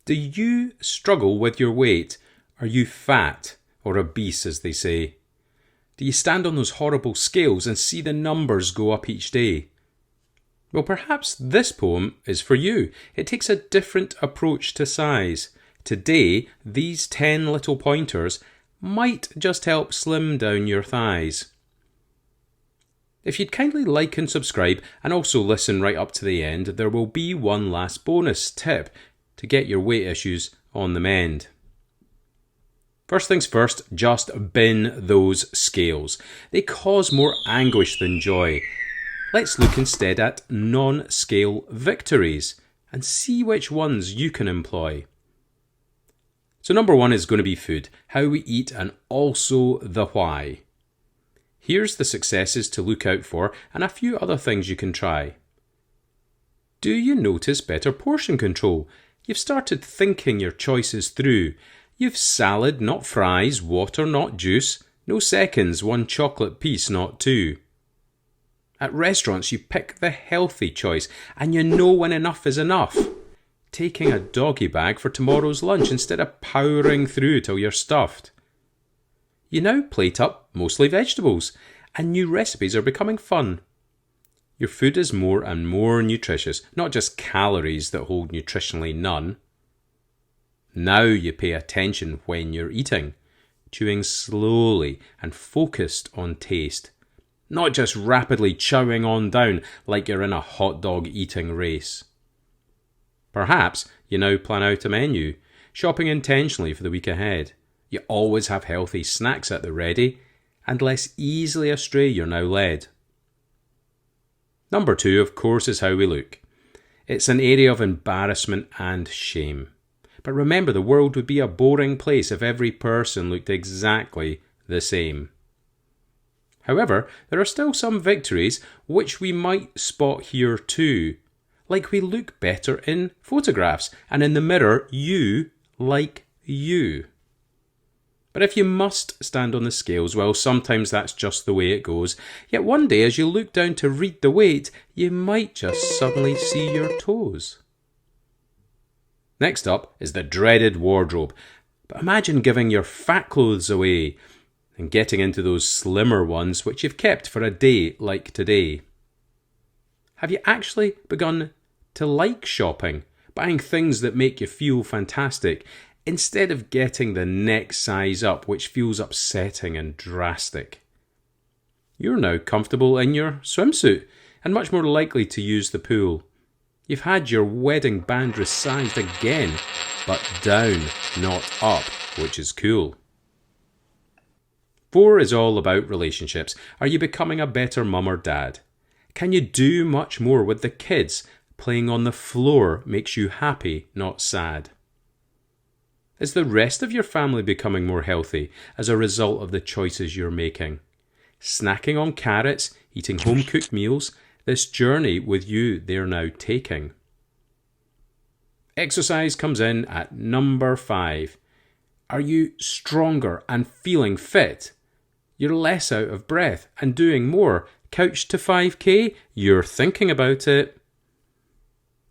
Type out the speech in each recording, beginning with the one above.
Do you struggle with your weight? Are you fat or obese, as they say? Do you stand on those horrible scales and see the numbers go up each day? Well, perhaps this poem is for you. It takes a different approach to size. Today, these 10 little pointers might just help slim down your thighs. If you'd kindly like and subscribe and also listen right up to the end, there will be one last bonus tip to get your weight issues on the mend. First things first, just bin those scales. They cause more anguish than joy. Let's look instead at non-scale victories and see which ones you can employ. So number one is going to be food, how we eat and also the why. Here's the successes to look out for and a few other things you can try. Do you notice better portion control? You've started thinking your choices through. You've salad, not fries, water, not juice, no seconds, one chocolate piece, not two. At restaurants, you pick the healthy choice and you know when enough is enough. Taking a doggy bag for tomorrow's lunch instead of powering through till you're stuffed. You now plate up mostly vegetables and new recipes are becoming fun. Your food is more and more nutritious, not just calories that hold nutritionally none. Now you pay attention when you're eating, chewing slowly and focused on taste. Not just rapidly chowing on down like you're in a hot dog eating race. Perhaps you now plan out a menu, shopping intentionally for the week ahead. You always have healthy snacks at the ready, and less easily astray you're now led. Number two, of course, is how we look. It's an area of embarrassment and shame. But remember, the world would be a boring place if every person looked exactly the same. However, there are still some victories which we might spot here too. Like we look better in photographs and in the mirror you like you. But if you must stand on the scales, well, sometimes that's just the way it goes. Yet one day as you look down to read the weight, you might just suddenly see your toes. Next up is the dreaded wardrobe. But imagine giving your fat clothes away and getting into those slimmer ones which you've kept for a day like today. Have you actually begun to like shopping, buying things that make you feel fantastic, instead of getting the next size up which feels upsetting and drastic? You're now comfortable in your swimsuit and much more likely to use the pool. You've had your wedding band resized again, but down, not up, which is cool. 4 is all about relationships. Are you becoming a better mum or dad? Can you do much more with the kids? Playing on the floor makes you happy, not sad. Is the rest of your family becoming more healthy as a result of the choices you're making? Snacking on carrots, eating home-cooked meals, this journey with you they're now taking. Exercise comes in at number 5. Are you stronger and feeling fit? You're less out of breath and doing more. Couch to 5k? You're thinking about it.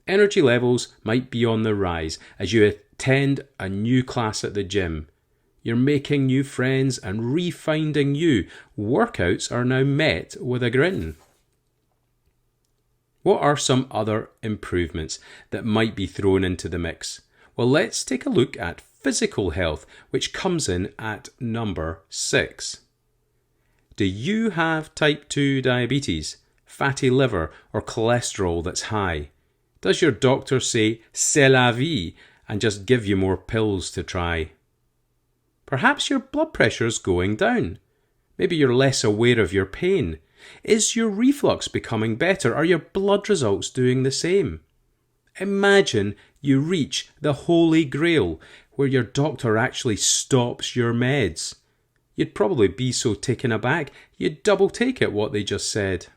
Energy levels might be on the rise as you attend a new class at the gym. You're making new friends and refinding you. Workouts are now met with a grin. What are some other improvements that might be thrown into the mix? Well, let's take a look at physical health, which comes in at number 6. Do you have type 2 diabetes, fatty liver, or cholesterol that's high? Does your doctor say c'est la vie and just give you more pills to try? Perhaps your blood pressure is going down. Maybe you're less aware of your pain. Is your reflux becoming better? Are your blood results doing the same? Imagine you reach the Holy Grail where your doctor actually stops your meds. You'd probably be so taken aback you'd double take at what they just said.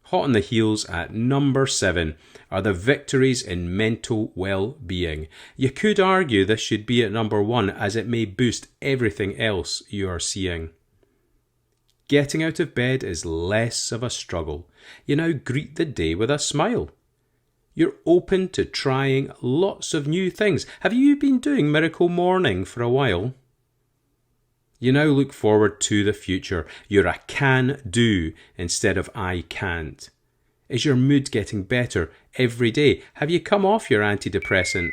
Hot on the heels at number 7 are the victories in mental well-being. You could argue this should be at number 1 as it may boost everything else you are seeing. Getting out of bed is less of a struggle. You now greet the day with a smile. You're open to trying lots of new things. Have you been doing Miracle Morning for a while? You now look forward to the future. You're a can-do instead of I can't. Is your mood getting better every day? Have you come off your antidepressant?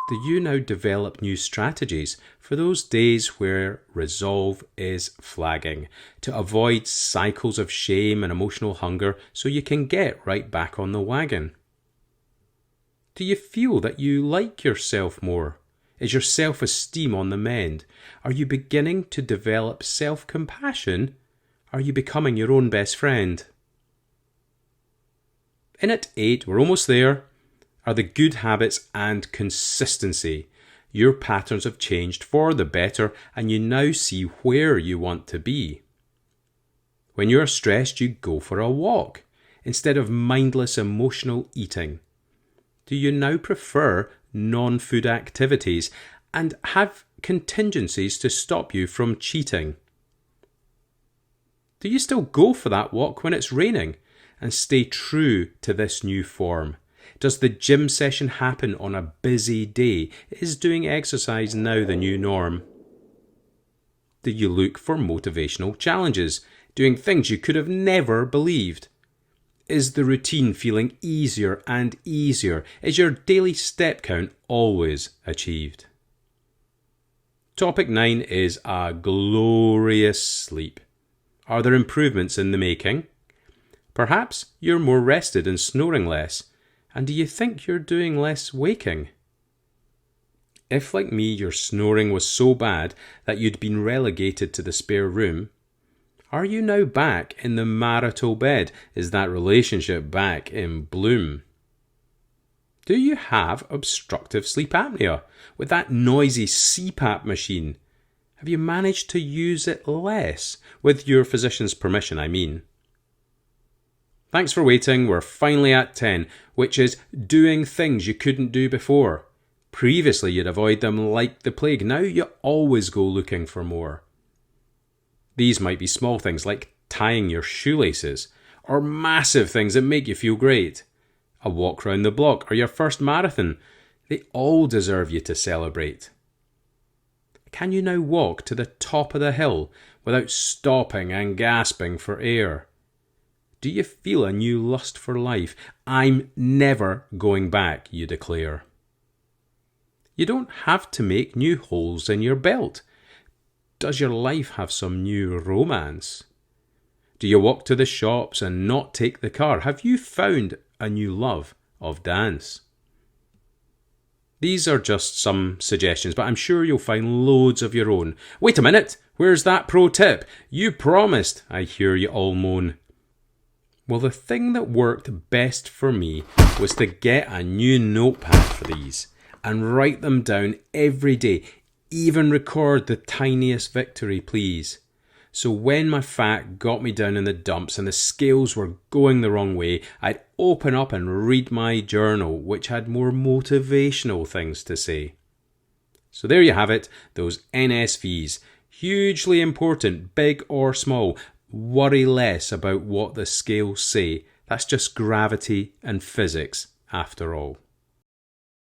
Do you now develop new strategies for those days where resolve is flagging, to avoid cycles of shame and emotional hunger so you can get right back on the wagon? Do you feel that you like yourself more? Is your self-esteem on the mend? Are you beginning to develop self-compassion? Are you becoming your own best friend? In at 8, we're almost there, are the good habits and consistency. Your patterns have changed for the better and you now see where you want to be. When you are stressed, you go for a walk instead of mindless emotional eating. Do you now prefer non-food activities and have contingencies to stop you from cheating? Do you still go for that walk when it's raining and stay true to this new form? Does the gym session happen on a busy day? Is doing exercise now the new norm? Do you look for motivational challenges, doing things you could have never believed? Is the routine feeling easier and easier? Is your daily step count always achieved? Topic 9 is a glorious sleep. Are there improvements in the making? Perhaps you're more rested and snoring less. And do you think you're doing less waking? If, like me, your snoring was so bad that you'd been relegated to the spare room, are you now back in the marital bed? Is that relationship back in bloom? Do you have obstructive sleep apnea with that noisy CPAP machine? Have you managed to use it less? With your physician's permission, I mean. Thanks for waiting. We're finally at 10, which is doing things you couldn't do before. Previously, you'd avoid them like the plague. Now you always go looking for more. These might be small things like tying your shoelaces, or massive things that make you feel great. A walk round the block or your first marathon. They all deserve you to celebrate. Can you now walk to the top of the hill without stopping and gasping for air? Do you feel a new lust for life? I'm never going back, you declare. You don't have to make new holes in your belt. Does your life have some new romance? Do you walk to the shops and not take the car? Have you found a new love of dance? These are just some suggestions, but I'm sure you'll find loads of your own. Wait a minute, where's that pro tip? You promised, I hear you all moan. Well, the thing that worked best for me was to get a new notepad for these and write them down every day, even record the tiniest victory, please. So when my fat got me down in the dumps and the scales were going the wrong way, I'd open up and read my journal, which had more motivational things to say. So there you have it, those NSVs. Hugely important, big or small. Worry less about what the scales say. That's just gravity and physics after all.